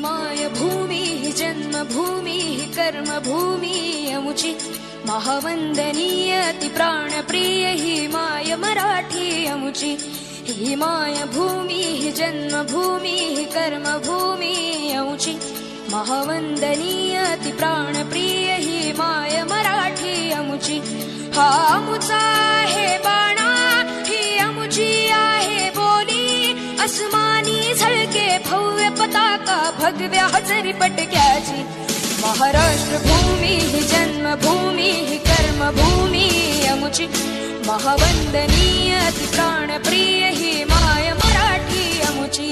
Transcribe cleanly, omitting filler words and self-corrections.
माय भूमी ही जन्मभूमी ही कर्मभूमी अमुची महावंदनीय अति प्राणप्रिय ही माय मराठी अमुची ही माय भूमी ही जन्मभूमी ही कर्मभूमी अमुची महावंदनीय अति प्राणप्रिय ही माय मराठी अमुची हा अमुचा आहे बाणा ही अमुची आहे बोली अस्मानी झळके भव्य पताका भगव्या हजरी पटक्याची महाराष्ट्र भूमी ही जन्मभूमी ही कर्मभूमी अमुची महावंदनीय अति प्राणप्रिय ही माय मराठी अमुची